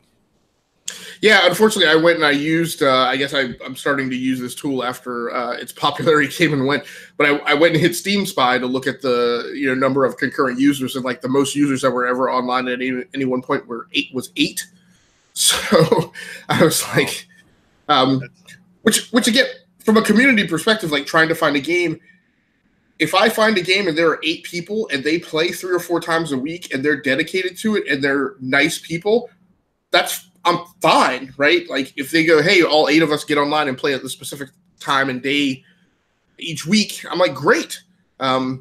Yeah, unfortunately, I went and I used. I guess I'm starting to use this tool after its popularity came and went. But I went and hit Steam Spy to look at the number of concurrent users, and like the most users that were ever online at any one point was 8. So I was like, which again, from a community perspective, like trying to find a game. If I find a game and there are 8 people and they play 3 or 4 times a week and they're dedicated to it and they're nice people, I'm fine, right? Like if they go, hey, all 8 of us get online and play at the specific time and day each week, I'm like, great. But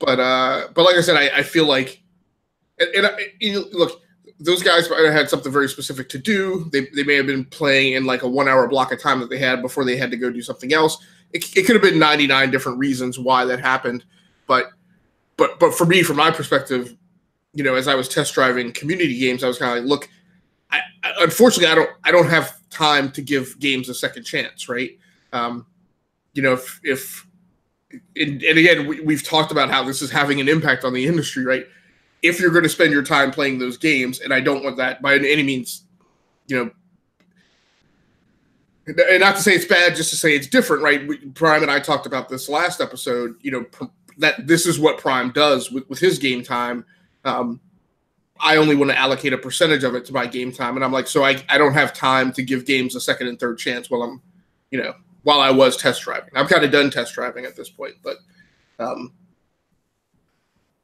like I said, I feel like, look, those guys had something very specific to do. They may have been playing in like a 1-hour block of time that they had before they had to go do something else. It could have been 99 different reasons why that happened, but for me, from my perspective, as I was test driving community games, I was kind of like, look. Unfortunately, I don't have time to give games a second chance, right? If and again, we've talked about how this is having an impact on the industry, right? If you're going to spend your time playing those games, and I don't want that by any means, and not to say it's bad, just to say it's different, right? Prime and I talked about this last episode, that this is what Prime does with his game time. I only want to allocate a percentage of it to my game time. And I'm like, so I don't have time to give games a second and third chance while I'm, while I was test driving. I'm kind of done test driving at this point, but,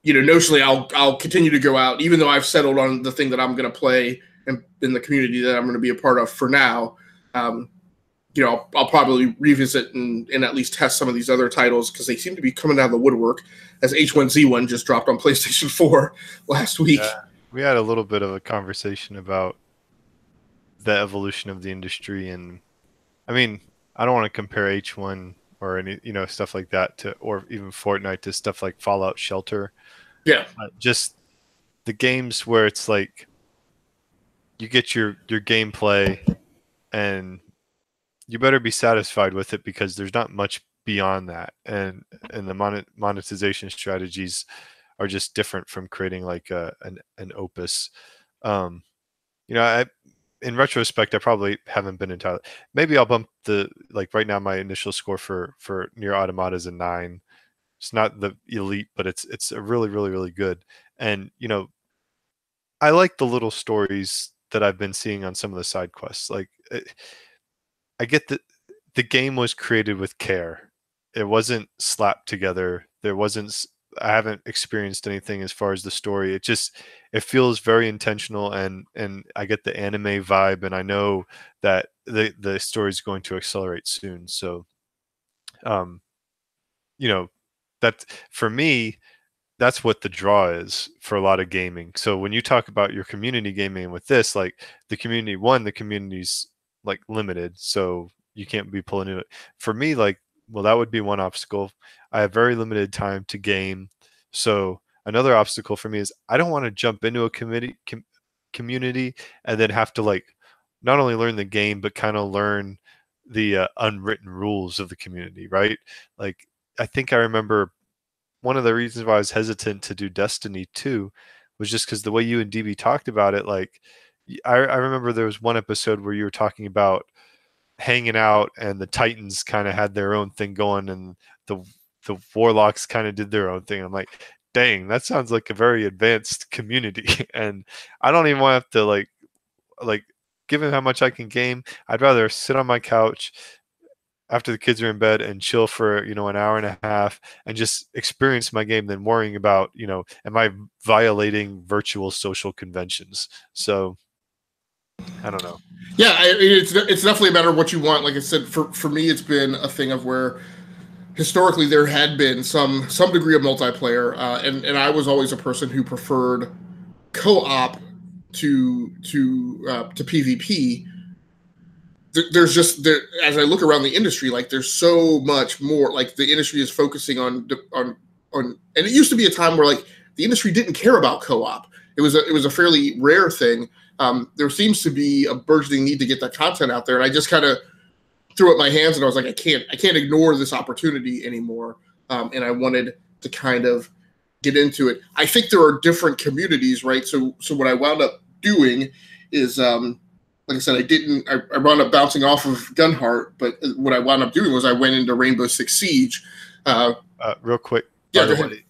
notionally I'll continue to go out, even though I've settled on the thing that I'm going to play in the community that I'm going to be a part of for now. I'll probably revisit and at least test some of these other titles because they seem to be coming out of the woodwork, as H1Z1 just dropped on PlayStation 4 last week. Yeah. We had a little bit of a conversation about the evolution of the industry, and I mean, I don't want to compare H1 or any stuff like that to, or even Fortnite to stuff like Fallout Shelter. Yeah, just the games where it's like you get your gameplay and you better be satisfied with it because there's not much beyond that, and the monetization strategies are just different from creating like an opus. In retrospect, I probably haven't been entirely. Maybe I'll bump right now my initial score for Nier Automata is a 9. It's not the elite, but it's a really, really, really good. And I like the little stories that I've been seeing on some of the side quests. Like I get that the game was created with care. It wasn't slapped together. I haven't experienced anything as far as the story. It feels very intentional, and I get the anime vibe, and I know that the story is going to accelerate soon. So, that for me, that's what the draw is for a lot of gaming. So when you talk about your community gaming with this, like the community's like limited, so you can't be pulling in it. For me, like, well, that would be one obstacle. I have very limited time to game. So another obstacle for me is I don't want to jump into a community and then have to like not only learn the game, but kind of learn the unwritten rules of the community, right? Like, I think I remember one of the reasons why I was hesitant to do Destiny 2 was just because the way you and DB talked about it. Like, I remember there was one episode where you were talking about hanging out and the Titans kind of had their own thing going and the Warlocks kind of did their own thing. I'm like, dang, that sounds like a very advanced community. And I don't even want to have to like given how much I can game, I'd rather sit on my couch after the kids are in bed and chill for an hour and a half and just experience my game than worrying about am I violating virtual social conventions. So I don't know. Yeah, it's definitely a matter of what you want. Like I said, for me, it's been a thing of where historically there had been some degree of multiplayer, and I was always a person who preferred co-op to PvP. There's just as I look around the industry, like there's so much more. Like the industry is focusing on, and it used to be a time where like the industry didn't care about co-op. It was a fairly rare thing. There seems to be a burgeoning need to get that content out there, and I just kind of threw up my hands and I was like, I can't ignore this opportunity anymore. And I wanted to kind of get into it. I think there are different communities, right? So what I wound up doing is, like I said, I wound up bouncing off of Gunheart, but what I wound up doing was I went into Rainbow Six Siege. Real quick. Yeah, go ahead.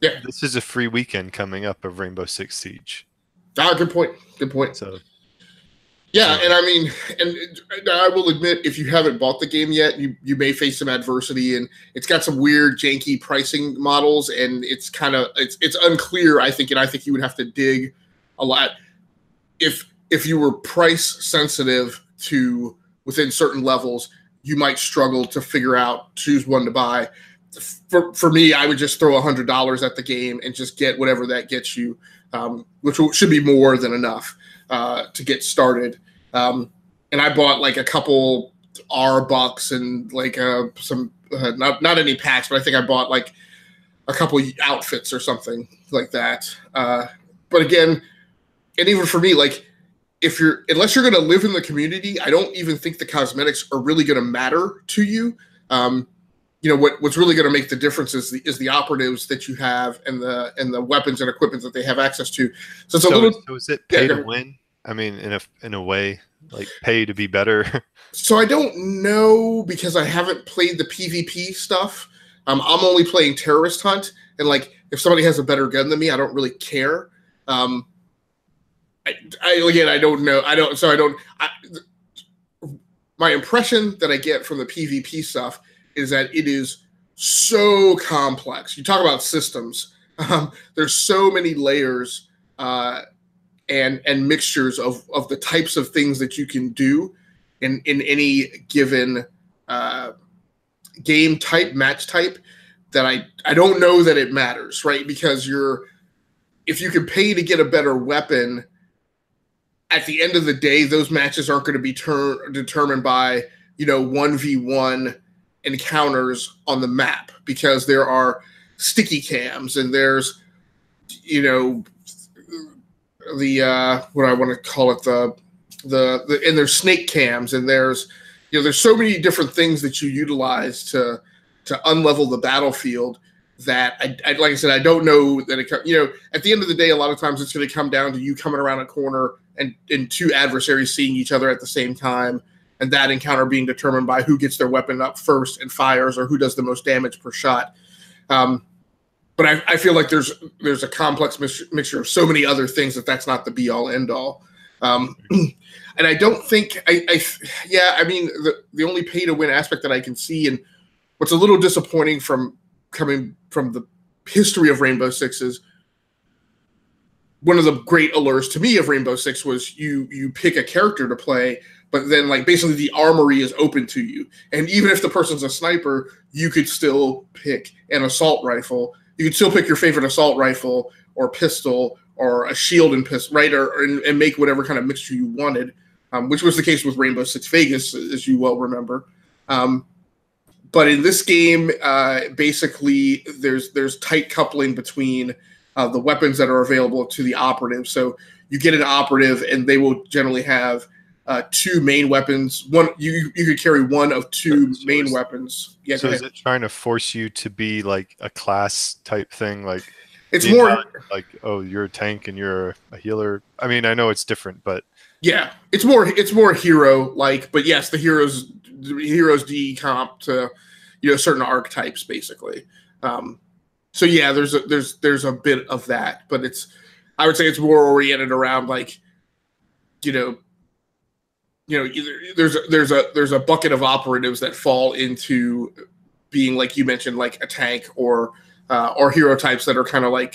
Yeah. This is a free weekend coming up of Rainbow Six Siege. Good point. Good point. So, yeah, and I mean, and I will admit, if you haven't bought the game yet, you may face some adversity, and it's got some weird, janky pricing models, and it's kind of it's unclear. I think, and I think you would have to dig a lot if you were price sensitive to within certain levels. You might struggle to choose one to buy. For me, I would just throw $100 at the game and just get whatever that gets you, which should be more than enough to get started. And I bought like a couple R-Bucks and like some not any packs, but I think I bought like a couple outfits or something like that. But again, and even for me, like unless you're going to live in the community, I don't even think the cosmetics are really going to matter to you. What's really going to make the difference is the operatives that you have and the weapons and equipment that they have access to. So is it pay to win? I mean, in a way, like pay to be better. So I don't know because I haven't played the PvP stuff. I'm only playing Terrorist Hunt, and like if somebody has a better gun than me, I don't really care. I don't know. My impression that I get from the PvP stuff is that it is so complex. You talk about systems. There's so many layers and mixtures of the types of things that you can do in any given game type, match type, that I don't know that it matters, right? Because if you can pay to get a better weapon, at the end of the day, those matches aren't going to be determined by 1v1 encounters on the map, because there are sticky cams and there's what I want to call it, and there's snake cams, and there's so many different things that you utilize to unlevel the battlefield that I like I said, I don't know that at the end of the day, a lot of times it's going to come down to you coming around a corner and two adversaries seeing each other at the same time, and that encounter being determined by who gets their weapon up first and fires, or who does the most damage per shot. But I feel like there's a complex mixture of so many other things that's not the be all end all. And I don't think I mean the only pay to win aspect that I can see, and what's a little disappointing coming from the history of Rainbow Six, is one of the great allures to me of Rainbow Six was you pick a character to play, but then like basically the armory is open to you. And even if the person's a sniper, you could still pick an assault rifle. You could still pick your favorite assault rifle or pistol or a shield and pistol, right? And make whatever kind of mixture you wanted, which was the case with Rainbow Six Vegas, as you well remember. But in this game, basically there's tight coupling between the weapons that are available to the operative. So you get an operative, and they will generally have two main weapons. One you could carry one of two main weapons. Yeah. So is it trying to force you to be like a class type thing? Like it's more like, oh, you're a tank and you're a healer. I mean, I know it's different, but yeah, it's more hero like. But yes, the heroes decomp to certain archetypes basically. So yeah, there's a bit of that, but I would say it's more oriented around like either there's a bucket of operatives that fall into being, like you mentioned, like a tank or hero types that are kind of like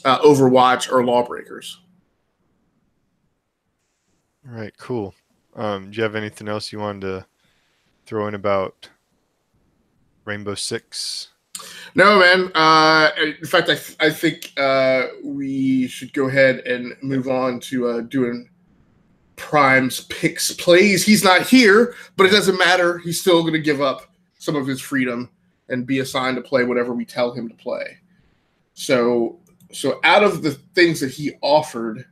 Overwatch or Lawbreakers. All right, cool. Do you have anything else you wanted to throw in about Rainbow Six? No, man. In fact, I think we should go ahead and move on to doing Prime's picks plays. He's not here, but it doesn't matter. He's still going to give up some of his freedom and be assigned to play whatever we tell him to play. So out of the things that he offered,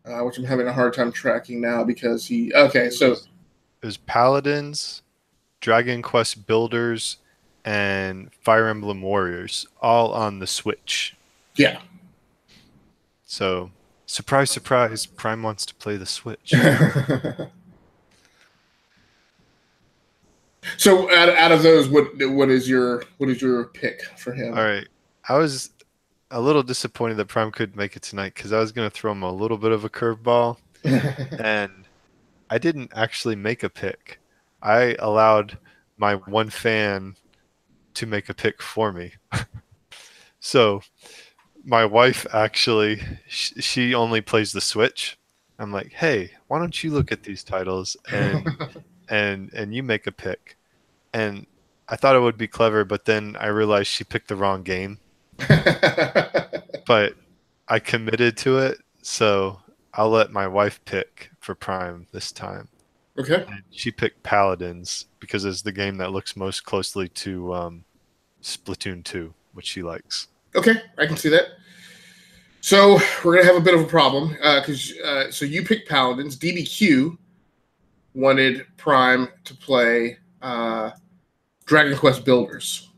which I'm having a hard time tracking now because was Paladins, Dragon Quest Builders, and Fire Emblem Warriors, all on the Switch. Yeah. So, surprise, surprise, Prime wants to play the Switch. So out of those, what is your pick for him? All right. I was a little disappointed that Prime couldn't make it tonight because I was going to throw him a little bit of a curveball, and I didn't actually make a pick. I allowed my one fan to make a pick for me. So my wife actually, she only plays the Switch. I'm like, hey, why don't you look at these titles and you make a pick? And I thought it would be clever, but then I realized she picked the wrong game. But I committed to it, so I'll let my wife pick for Prime this time. Okay. And she picked Paladins because it's the game that looks most closely to Splatoon 2, which she likes. Okay, I can see that. So we're gonna have a bit of a problem because so you picked Paladins. DBQ wanted Prime to play Dragon Quest Builders,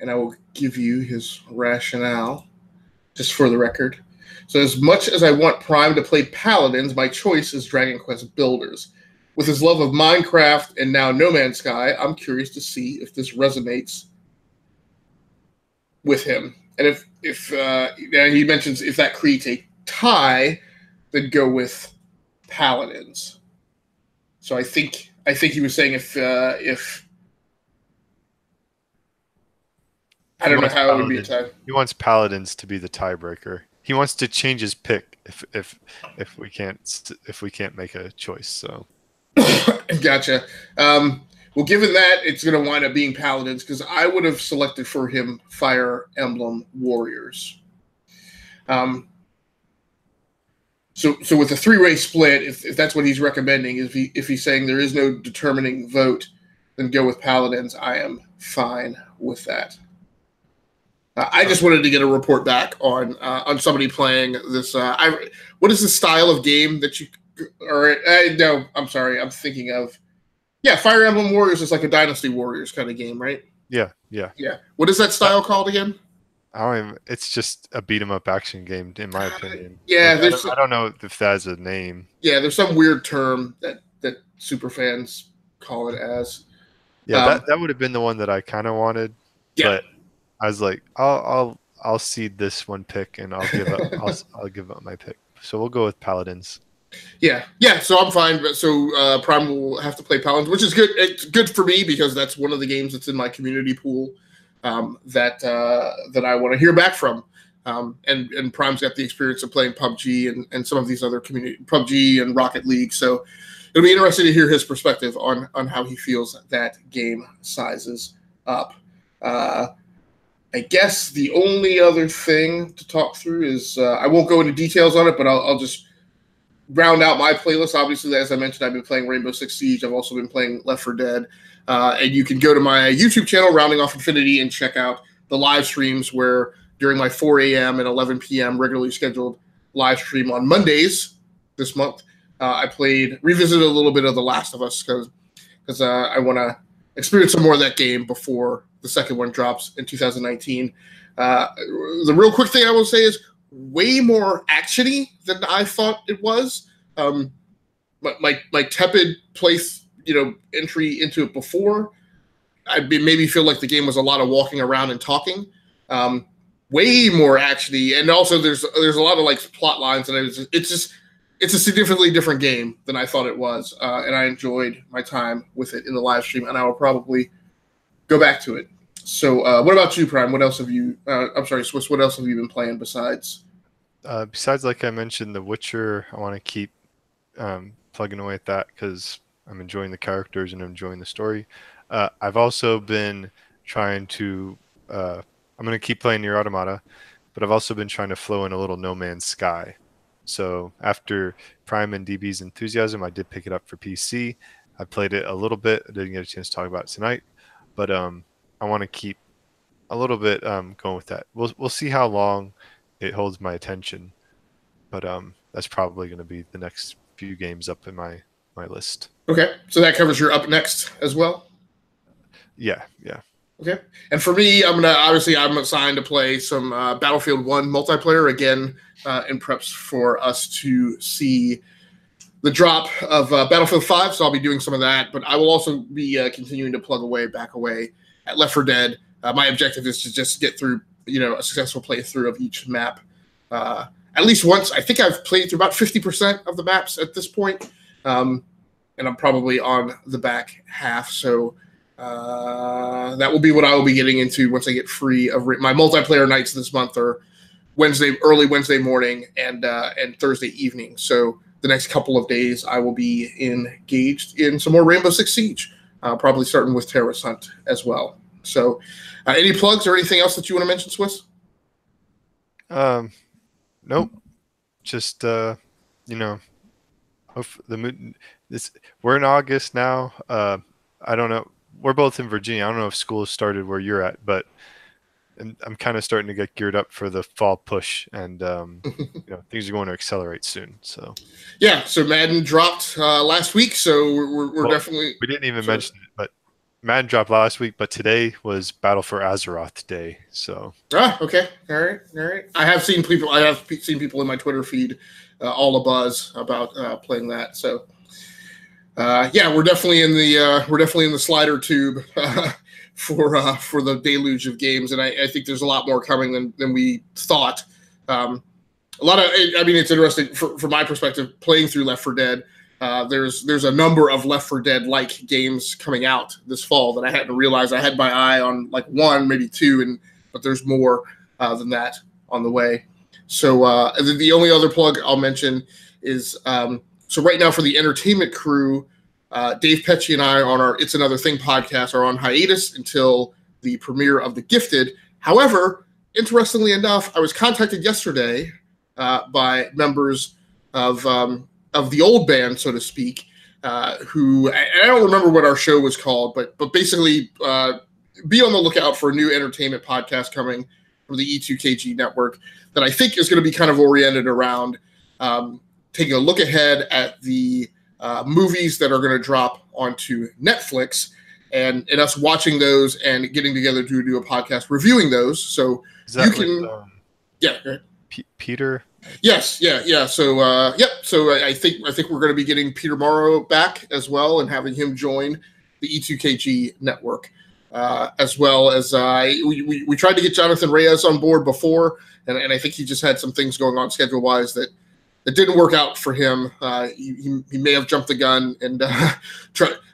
and I will give you his rationale just for the record. So as much as I want Prime to play Paladins, my choice is Dragon Quest Builders. With his love of Minecraft and now No Man's Sky, I'm curious to see if this resonates with him. And if he mentions if that creates a tie, then go with Paladins. So I think he was saying if I don't know how it would be a tie. He wants Paladins to be the tiebreaker. He wants to change his pick if we can't make a choice. So gotcha. Well, given that, it's going to wind up being Paladins because I would have selected for him Fire Emblem Warriors. So with a three-way split, if that's what he's recommending, if he's saying there is no determining vote, then go with Paladins. I am fine with that. I just wanted to get a report back on somebody playing this. What is the style of game that you? Or no, I'm sorry. I'm thinking of. Yeah, Fire Emblem Warriors is like a Dynasty Warriors kind of game, right? Yeah. What is that style called again? It's just a beat 'em up action game, in my opinion. Yeah, I don't know if that's a name. Yeah, there's some weird term that super fans call it as. Yeah, that would have been the one that I kind of wanted. Yeah. But I was like, I'll cede this one pick and I'll give up I'll give up my pick. So we'll go with Paladins. Yeah. So I'm fine. But so Prime will have to play Paladins, which is good. It's good for me because that's one of the games that's in my community pool that I want to hear back from. And Prime's got the experience of playing PUBG and some of these other community PUBG and Rocket League. So it'll be interesting to hear his perspective on how he feels that game sizes up. I guess the only other thing to talk through is I won't go into details on it, but I'll just round out my playlist. Obviously, as I mentioned, I've been playing Rainbow Six Siege. I've also been playing Left 4 Dead. And you can go to my YouTube channel, Rounding Off Infinity, and check out the live streams where during my 4 a.m. and 11 p.m. regularly scheduled live stream on Mondays this month, I revisited a little bit of The Last of Us because I want to experience some more of that game before the second one drops in 2019. The real quick thing I will say is way more actiony than I thought it was. My tepid place, entry into it before, made me feel like the game was a lot of walking around and talking. Way more actiony, and also there's a lot of like plot lines, and it's a significantly different game than I thought it was, and I enjoyed my time with it in the live stream, and I will probably go back to it. So, what about you, Prime? What else have you? I'm sorry, Swiss. What else have you been playing besides? Besides, like I mentioned, The Witcher. I want to keep plugging away at that because I'm enjoying the characters and I'm enjoying the story. I've also been trying to. I'm going to keep playing Nier Automata, but I've also been trying to flow in a little No Man's Sky. So after Prime and DB's enthusiasm, I did pick it up for PC. I played it a little bit. I didn't get a chance to talk about it tonight, but I want to keep a little bit going with that. We'll see how long it holds my attention, but that's probably going to be the next few games up in my my list. Okay, so that covers your up next as well. Yeah. Okay, and for me, I'm assigned to play some Battlefield 1 multiplayer again in preps for us to see the drop of Battlefield 5. So I'll be doing some of that, but I will also be continuing to back away at Left 4 Dead. My objective is to just get through, a successful playthrough of each map at least once. I think I've played through about 50% of the maps at this point, and I'm probably on the back half. So. That will be what I will be getting into once I get free of my multiplayer nights this month are early Wednesday morning and Thursday evening. So the next couple of days I will be engaged in some more Rainbow Six Siege, probably starting with Terrorist Hunt as well. So any plugs or anything else that you want to mention, Swiss? Nope. Just, we're in August now. I don't know. We're both in Virginia. I don't know if school has started where you're at, but I'm kind of starting to get geared up for the fall push, and things are going to accelerate soon. So yeah, so Madden dropped last week, so we're definitely. We didn't even mention it, but Madden dropped last week, but today was Battle for Azeroth Day. So okay, all right. I have seen people in my Twitter feed all abuzz about playing that. So. We're definitely in the slider tube for the deluge of games, and I think there's a lot more coming than we thought. It's interesting from my perspective, playing through Left 4 Dead. There's a number of Left 4 Dead like games coming out this fall that I hadn't realized. I had my eye on like one, maybe two, but there's more than that on the way. So the only other plug I'll mention is. So right now for the entertainment crew, Dave Pecci and I on our It's Another Thing podcast are on hiatus until the premiere of The Gifted. However, interestingly enough, I was contacted yesterday by members of the old band, so to speak, who I don't remember what our show was called, but basically be on the lookout for a new entertainment podcast coming from the E2KG network that I think is going to be kind of oriented around taking a look ahead at the movies that are going to drop onto Netflix and us watching those and getting together to do a podcast reviewing those. So you can, Peter. Yes. Yeah. So, So I think we're going to be getting Peter Morrow back as well and having him join the E2KG network, as well as we tried to get Jonathan Reyes on board before, and I think he just had some things going on schedule wise that didn't work out for him. He may have jumped the gun and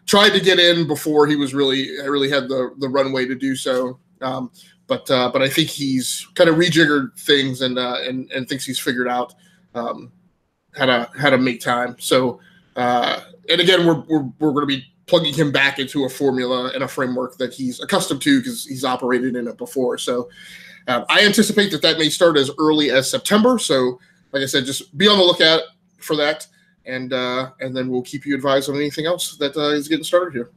tried to get in before he was really had the runway to do so. But I think he's kind of rejiggered things and thinks he's figured out how to make time. So and again, we're going to be plugging him back into a formula and a framework that he's accustomed to because he's operated in it before. So I anticipate that may start as early as September. So. Like I said, just be on the lookout for that, and then we'll keep you advised on anything else that is getting started here.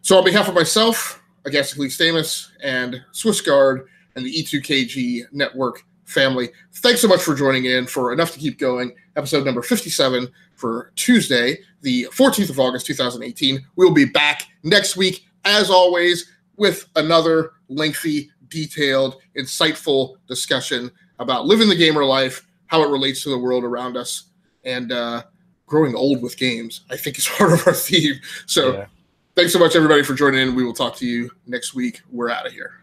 So on behalf of myself, Agasicles, and SwissGuard, and the E2KG network family, thanks so much for joining in for Enough to Keep Going, episode number 57 for Tuesday, the 14th of August, 2018. We'll be back next week, as always, with another lengthy, detailed, insightful discussion about living the gamer life, how it relates to the world around us, and growing old with games, I think is part of our theme. So Thanks so much, everybody, for joining in. We will talk to you next week. We're out of here.